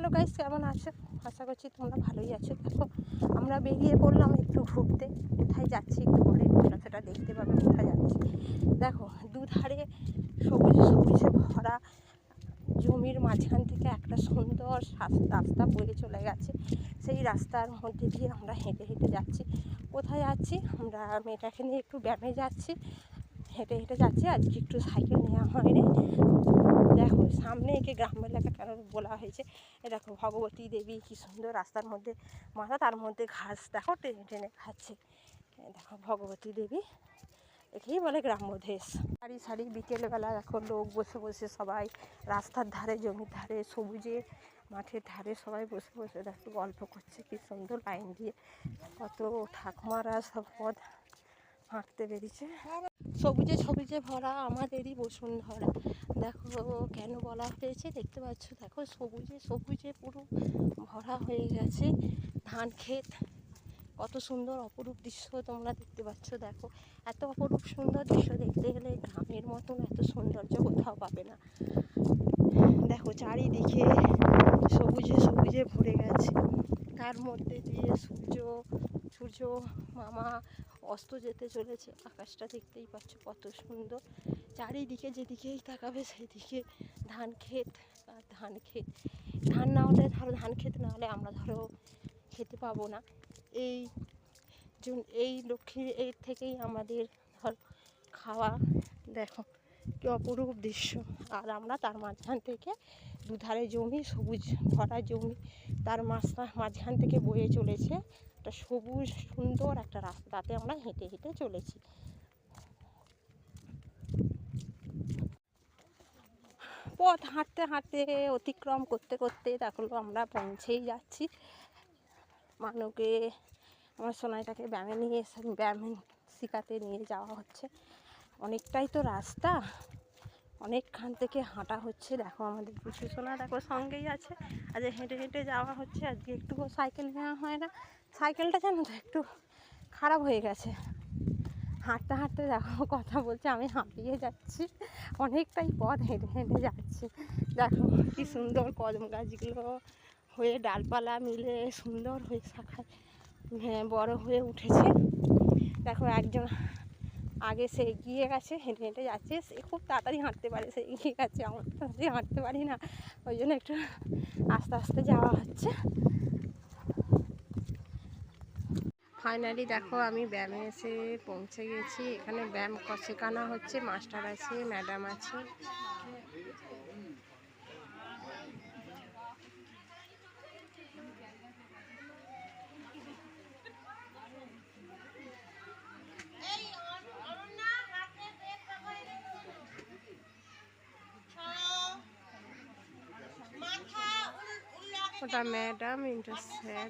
Hello guys, কেমন আছো? আশা করছি তোমরা ভালোই আছো। দেখো আমরা বেরিয়ে পড়লাম একটু ঘুরতে। কোথায় যাচ্ছি একটু পরে সেটা দেখতে পাবে কোথায় যাচ্ছি। দেখো দুধারে সবুজে সবুজে ভরা জমির মাঝখান থেকে একটা সুন্দর রাস্তা বয়ে চলে গেছে। সেই রাস্তার মধ্যে দিয়ে আমরা হেঁটে হেঁটে যাচ্ছি। কোথায় যাচ্ছি? আমরা মেয়েটাকে নিয়ে একটু ব্যায়ামে যাচ্ছি। হেঁটে হেঁটে যাচ্ছি, আজকে একটু সাইকেল নেওয়া হয়নি। দেখো সামনে একে গ্রাম এলাকা কেন বলা হয়েছে, এ দেখো ভগবতী দেবী কী সুন্দর রাস্তার মধ্যে মাথা, তার মধ্যে ঘাস দেখো টেনে টেনে খাচ্ছে। দেখো ভগবতী দেবী, একেই বলে গ্রাম্য দেশ। সারি সারি বিকেলবেলা দেখো লোক বসে বসে সবাই রাস্তার ধারে, জমির ধারে, সবুজে মাঠের ধারে সবাই বসে বসে দেখো গল্প করছে। কী সুন্দর লাইন দিয়ে কত ঠাকুমারা সব পথ হাঁটতে বেরিয়েছে। সবুজে সবুজে ভরা আমাদেরই বসুন্ধরা। দেখো কেন বলা হয়েছে দেখতে পাচ্ছ, দেখো সবুজে সবুজে পুরো ভরা হয়ে গেছে ধান ক্ষেত। কত সুন্দর অপরূপ দৃশ্য তোমরা দেখতে পাচ্ছ। দেখো এত অপরূপ সুন্দর দৃশ্য দেখতে গেলে গ্রামের মতন এত সৌন্দর্য কোথাও পাবে না। দেখো চারিদিকে সবুজে সবুজে ভরে গেছে, তার মধ্যে দিয়ে সূর্য মামা অস্ত যেতে চলেছে। আকাশটা দেখতেই পাচ্ছ কত সুন্দর। চারিদিকে যেদিকেই তাকাবে সেদিকে ধান ক্ষেত আর ধান ক্ষেত। ধান না হলে ধরো, ধান ক্ষেত না হলে আমরা ধরো খেতে পাবো না। এই লক্ষ্মীর এর থেকেই আমাদের ধর খাওয়া। দেখো কি অপরূপ দৃশ্য। আর আমরা তার মাঝখান থেকে দুধারে জমি, সবুজ ভরা জমি, তার মাঝখান থেকে বয়ে চলেছে একটা সবুজ সুন্দর একটা রাস্তা, তাতে আমরা হেঁটে হেঁটে চলেছি। পথ হাঁটতে হাঁটতে অতিক্রম করতে করতে দেখো আমরা পৌঁছেই যাচ্ছি। মানুকে আমার সোনাইটাকে ব্যায়ামে নিয়ে এসে ব্যায়াম শেখাতে নিয়ে যাওয়া হচ্ছে। অনেকটাই তো রাস্তা, অনেকখান থেকে হাঁটা হচ্ছে। দেখো আমাদের পুচু সোনা দেখো সঙ্গেই আছে। আজ হেঁটে হেঁটে যাওয়া হচ্ছে। আজকে একটু সাইকেল নেওয়া হয় না, সাইকেলটা জানো তো একটু খারাপ হয়ে গেছে। হাঁটতে হাঁটতে দেখো কথা বলছে, আমি হাঁপিয়ে যাচ্ছি। অনেকটাই পথ হেঁটে হেঁটে যাচ্ছি। দেখো কি সুন্দর কদম গাছগুলো হয়ে ডালপালা মিলে সুন্দর হয়ে শাখায় বড় হয়ে উঠেছে। দেখো একজন আগে সে এগিয়ে গেছে, হেঁটে হেঁটে যাচ্ছে। সে খুব তাড়াতাড়ি হাঁটতে পারে, সে এগিয়ে গেছে। আমরা তাড়াতাড়ি হাঁটতে পারি না, ওই জন্য একটু আস্তে আস্তে যাওয়া হচ্ছে। ফাইনালি দেখো আমি ব্যায়ামে এসে পৌঁছে গেছি। এখানে ব্যায়াম শেখানো হচ্ছে, মাস্টার আছে, ম্যাডাম আছে। ওটা ম্যাডাম, এটা স্যার।